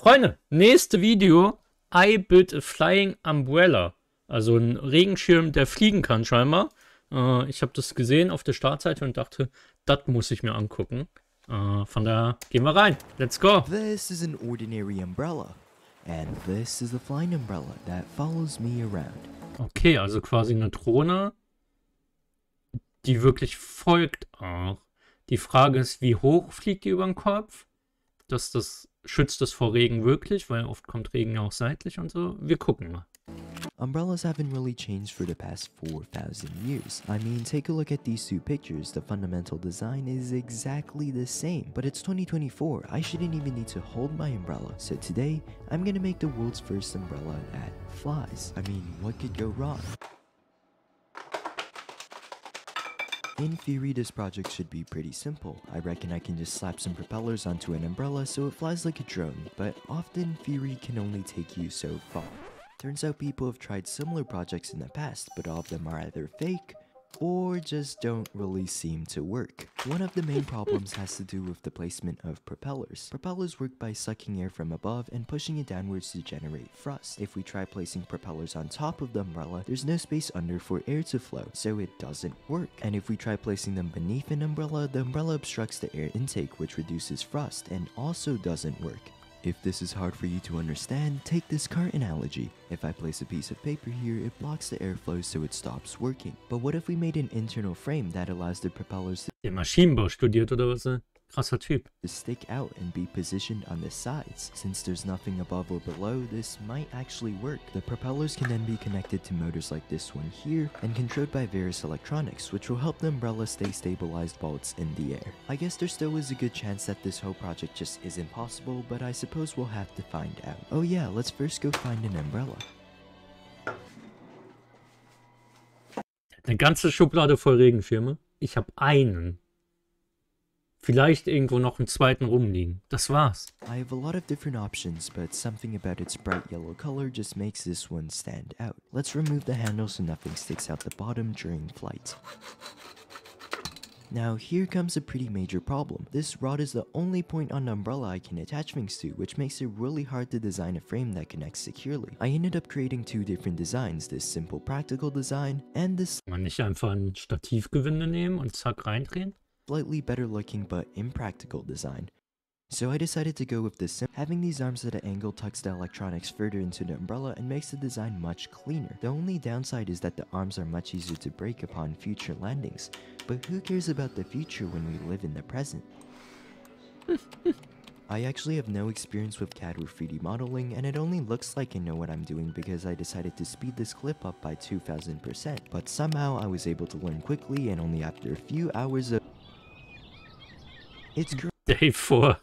Freunde, nächste Video. I built a flying umbrella. Also ein Regenschirm, der fliegen kann scheinbar. Ich habe das gesehen auf der Startseite und dachte, das muss ich mir angucken. Von daher gehen wir rein. Let's go. This is an ordinary umbrella. And this is the flying umbrella that follows me around. Okay, also quasi eine Drohne, die wirklich folgt auch. Die Frage ist, wie hoch fliegt die über den Kopf? Das schützt es vor Regen wirklich, weil oft kommt Regen ja auch seitlich und so. Wir gucken mal. Umbrellas haven't really changed for the past 4,000 years. I mean, take a look at these two pictures. The fundamental design is exactly the same. But it's 2024. I shouldn't even need to hold my umbrella. So today, I'm gonna make the world's first umbrella that flies. I mean, what could go wrong? In theory, this project should be pretty simple. I reckon I can just slap some propellers onto an umbrella so it flies like a drone, but often theory can only take you so far. Turns out people have tried similar projects in the past, but all of them are either fake or just don't really seem to work. One of the main problems has to do with the placement of propellers. Propellers work by sucking air from above and pushing it downwards to generate thrust. If we try placing propellers on top of the umbrella, there's no space under for air to flow, so it doesn't work. And if we try placing them beneath an umbrella, the umbrella obstructs the air intake, which reduces thrust and also doesn't work. If this is hard for you to understand, take this car analogy. If I place a piece of paper here, it blocks the airflow so it stops working. But what if we made an internal frame that allows the propellers Der Maschinenbau studiert oder was? Krasser Typ. to stick out and be positioned on the sides? Since there's nothing above or below, this might actually work. The propellers can then be connected to motors like this one here and controlled by various electronics, which will help the umbrella stay stabilized while it's in the air. I guess there still is a good chance that this whole project just isn't possible, but I suppose we'll have to find out. Oh yeah, let's first go find an umbrella. Eine ganze Schublade voll Regenschirme. Ich habe einen. Vielleicht irgendwo noch einen zweiten rumliegen. Das war's. I have a lot of different options, but something about its bright yellow color just makes this one stand out. Let's remove the handle so nothing sticks out the bottom during flight. Now here comes a pretty major problem. This rod is the only point on the umbrella I can attach things to, which makes it really hard to design a frame that connects securely. I ended up creating two different designs, this simple practical design and this Kann man nicht einfach ein Stativgewinde nehmen und zack reindrehen? slightly better looking but impractical design. So I decided to go with this. Having these arms at an angle tucks the electronics further into the umbrella and makes the design much cleaner. The only downside is that the arms are much easier to break upon future landings. But who cares about the future when we live in the present? I actually have no experience with CAD or 3D modeling, and it only looks like I know what I'm doing because I decided to speed this clip up by 2000%. But somehow I was able to learn quickly, and only after a few hours of Day 4.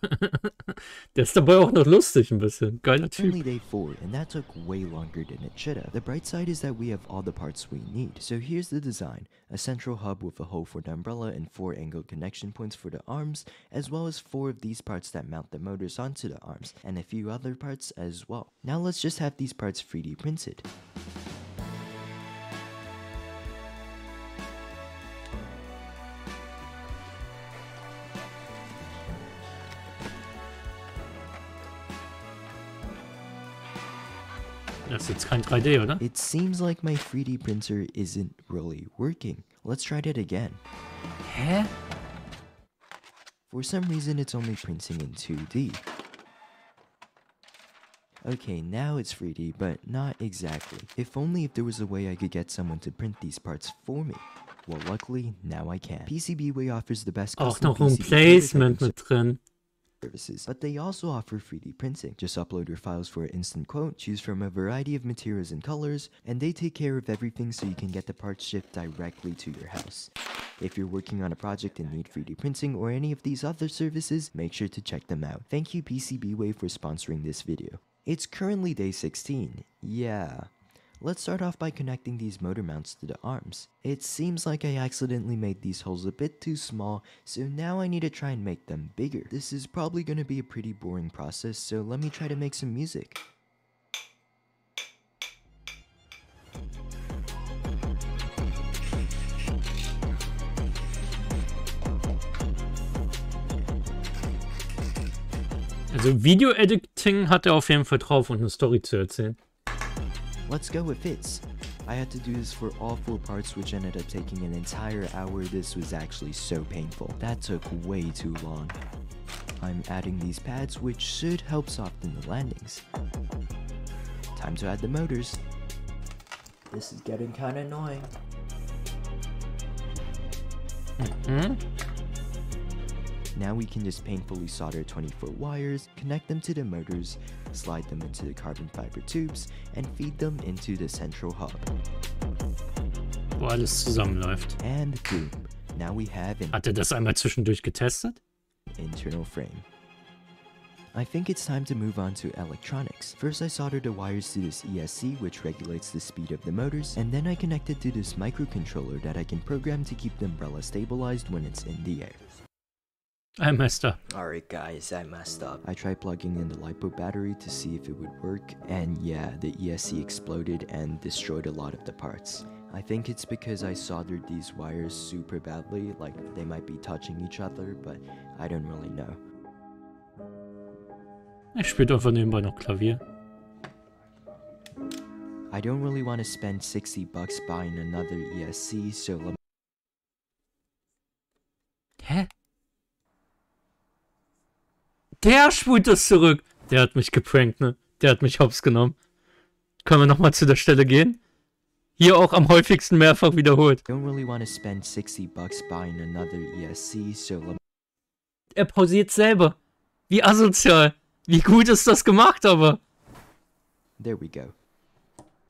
Der ist dabei auch noch lustig ein bisschen. Geiler only Typ. day 4, and that took way longer than it should have. The bright side is that we have all the parts we need. So here's the design. A central hub with a hole for the umbrella and 4 angled connection points for the arms, as well as 4 of these parts that mount the motors onto the arms, and a few other parts as well. Now let's just have these parts 3D printed. Das ist jetzt kein 3D, oder? It seems like my 3D printer isn't really working. Let's try that again. Hä? For some reason, it's only printing in 2D. Okay, now it's 3D, but not exactly. If only if there was a way I could get someone to print these parts for me. Well, luckily, now I can. PCBWay offers the best Auch custom noch ein PCB Placement mit drin. services, but they also offer 3D printing. Just upload your files for an instant quote, choose from a variety of materials and colors, and they take care of everything so you can get the parts shipped directly to your house. If you're working on a project and need 3D printing or any of these other services, make sure to check them out. Thank you PCBWay for sponsoring this video. It's currently day 16. Yeah. Let's start off by connecting these motor mounts to the arms. It seems like I accidentally made these holes a bit too small, so now I need to try and make them bigger. This is probably going to be a pretty boring process, so let me try to make some music. Also Also Video-Editing hat er auf jeden Fall drauf und eine Story zu erzählen. Let's go, it fits. I had to do this for all 4 parts, which ended up taking an entire hour. This was actually so painful. That took way too long. I'm adding these pads, which should help soften the landings. Time to add the motors. This is getting kinda annoying. Now we can just painfully solder 24 wires, connect them to the motors, slide them into the carbon fiber tubes, and feed them into the central hub. Wo alles zusammenläuft. And boom, now we have an Hat er das einmal zwischendurch getestet? internal frame. I think it's time to move on to electronics. First I soldered the wires to this ESC, which regulates the speed of the motors, and then I connected to this microcontroller that I can program to keep the umbrella stabilized when it's in the air. I messed up. Alright guys, I messed up. I tried plugging in the LiPo battery to see if it would work, and yeah, the ESC exploded and destroyed a lot of the parts. I think it's because I soldered these wires super badly, like they might be touching each other, but I don't really know. Er spielt einfach nebenbei noch Klavier. I don't really want to spend $60 buying another ESC, so let me... Hä? Der spult das zurück. Der hat mich geprankt, ne? Der hat mich hops genommen. Können wir nochmal zu der Stelle gehen? Hier auch am häufigsten mehrfach wiederholt. don't really want to spend $60 buying another ESC, so let me... Er pausiert selber. Wie asozial. Wie gut ist das gemacht, aber. There we go.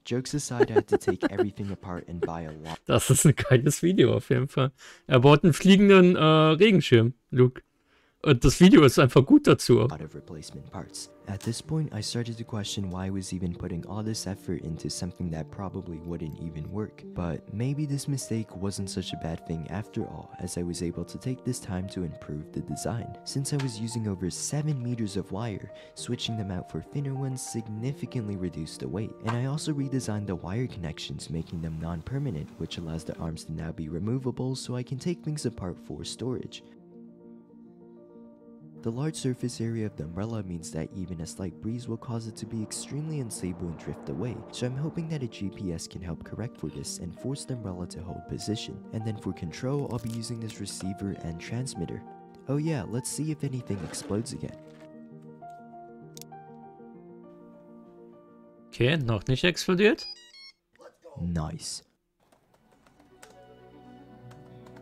Jokes aside, I had to take everything apart and buy a lot Das ist ein geiles Video auf jeden Fall. Er baut einen fliegenden Regenschirm, Luke. Und das Video ist einfach gut dazu. of replacement parts. At this point, I started to question why I was even putting all this effort into something that probably wouldn't even work. But maybe this mistake wasn't such a bad thing after all, as I was able to take this time to improve the design. Since I was using over 7 meters of wire, switching them out for thinner ones significantly reduced the weight. And I also redesigned the wire connections, making them non-permanent, which allows the arms to now be removable so I can take things apart for storage. The large surface area of the umbrella means that even a slight breeze will cause it to be extremely unstable and drift away, so I'm hoping that a GPS can help correct for this and force the umbrella to hold position. And then for control, I'll be using this receiver and transmitter. Oh yeah, let's see if anything explodes again. Okay, noch nicht explodiert. Nice.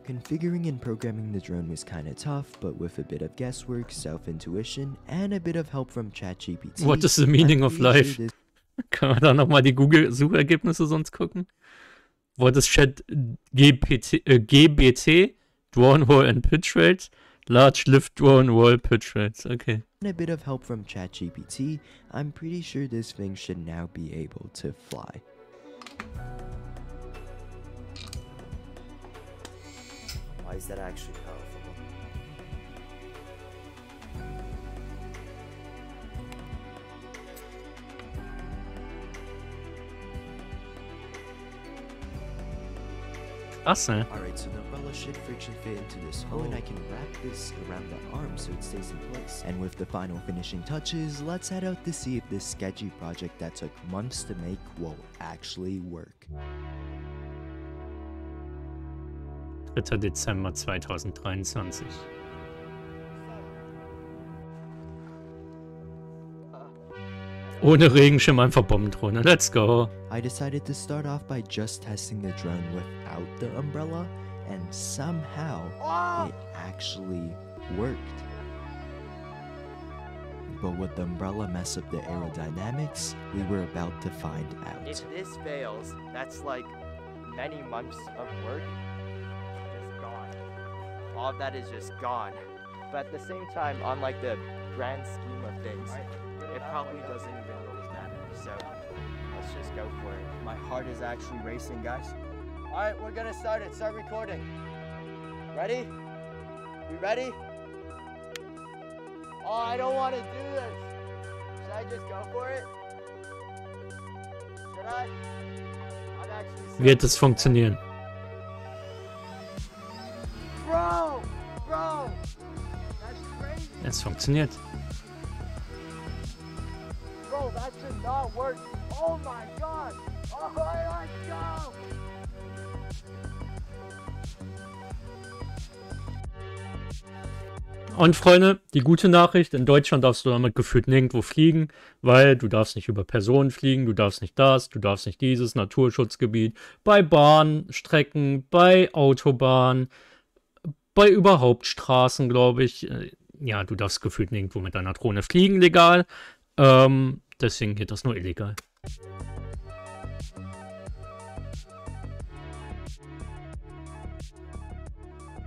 Configuring and programming the drone was kinda tough, but with a bit of guesswork, self-intuition, and a bit of help from ChatGPT. What is the meaning of life? Kann man da nochmal die Google-Suchergebnisse sonst gucken? What is Chat GBT, Drone Wall and Pitch Rates? Large Lift Drone Wall Pitch Rates, okay. And a bit of help from ChatGPT, I'm pretty sure this thing should now be able to fly. Why is that actually powerful? Krass, ne? Alright, so the umbrella should friction fit into this hole, and I can wrap this around the arm so it stays in place. And with the final finishing touches, let's head out to see if this sketchy project that took months to make will actually work. 3. Dezember 2023. Ohne Regenschirm, einfach Bombendrohne. Let's go. I decided to start off by just testing the drone without the umbrella, and somehow it actually worked. But would the umbrella mess up the aerodynamics? We were about to find out. If this fails, that's like many months of work just gone. All of that is just gone. But at the same time, on like the grand scheme of things, it probably doesn't even really matter. So let's just go for it. My heart is actually racing, guys. All right, we're gonna start it. Start recording. Ready? We ready? Oh, I don't want to do this. Should I just go for it? Should I? I'm actually Wird es funktionieren? Bro! Bro! That's crazy! Es funktioniert. Bro, that should not work. Oh my god. Oh, let's go. Und Freunde, die gute Nachricht, in Deutschland darfst du damit gefühlt nirgendwo fliegen, weil du darfst nicht über Personen fliegen, du darfst nicht das, du darfst nicht dieses Naturschutzgebiet, bei Bahnstrecken, bei Autobahnen, bei überhaupt Straßen, glaube ich. Ja, du darfst gefühlt nirgendwo mit deiner Drohne fliegen, legal. Deswegen geht das nur illegal.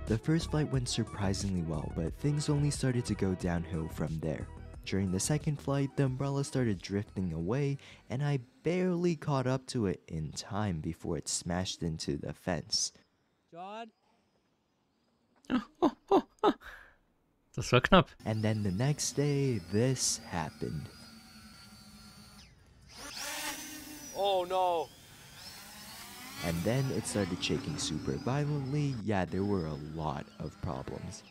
The first flight went surprisingly well, but things only started to go downhill from there. During the second flight, the umbrella started drifting away, and I barely caught up to it in time before it smashed into the fence. John? Das war knapp. And then the next day, this happened. Oh no. And then it started shaking super violently. Yeah, there were a lot of problems.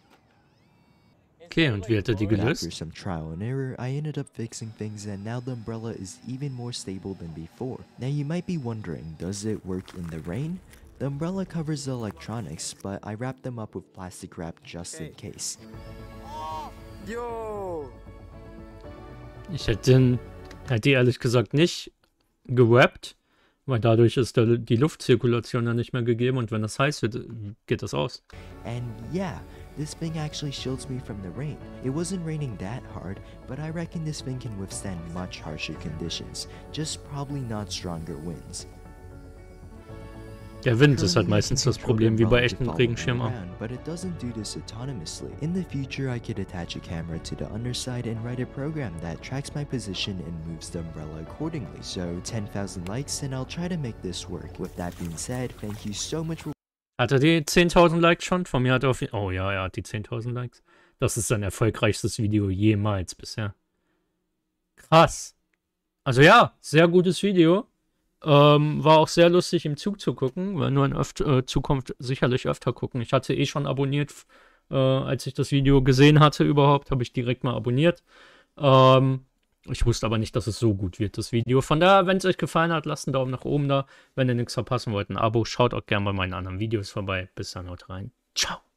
Okay, und wie hat er die But after gelöst? some trial and error, I ended up fixing things, and now the umbrella is even more stable than before. Now you might be wondering, does it work in the rain? The umbrella covers the electronics, but I wrapped them up with plastic wrap just in case. Yo. Ich hätte die ehrlich gesagt nicht gewappt, weil dadurch ist die Luftzirkulation dann nicht mehr gegeben und wenn das heiß wird, geht das aus. And yeah, this thing actually shields me from the rain. It wasn't raining that hard, but I reckon this thing can withstand much harsher conditions, just probably not stronger winds. Der Wind ist halt Currently, I meistens can das control Problem, the wie bei umbrella to echten follow me Regenschirmen auch. around, but it doesn't do this autonomously. In the future, I could attach a camera to the underside and write a program that tracks my position and moves the umbrella accordingly. So 10,000 likes and I'll try to make this work. With that being said, thank you so much for Hat er die 10.000 Likes schon? Von mir hat er oh ja, er hat die 10.000 Likes. Das ist sein erfolgreichstes Video jemals bisher. Krass. Also ja, sehr gutes Video. War auch sehr lustig im Zug zu gucken, weil nur in Zukunft sicherlich öfter gucken. Ich hatte eh schon abonniert, als ich das Video gesehen hatte überhaupt, habe ich direkt mal abonniert. Ich wusste aber nicht, dass es so gut wird, das Video. Von daher, wenn es euch gefallen hat, lasst einen Daumen nach oben da. Wenn ihr nichts verpassen wollt, ein Abo. Schaut auch gerne bei meinen anderen Videos vorbei. Bis dann, haut rein. Ciao.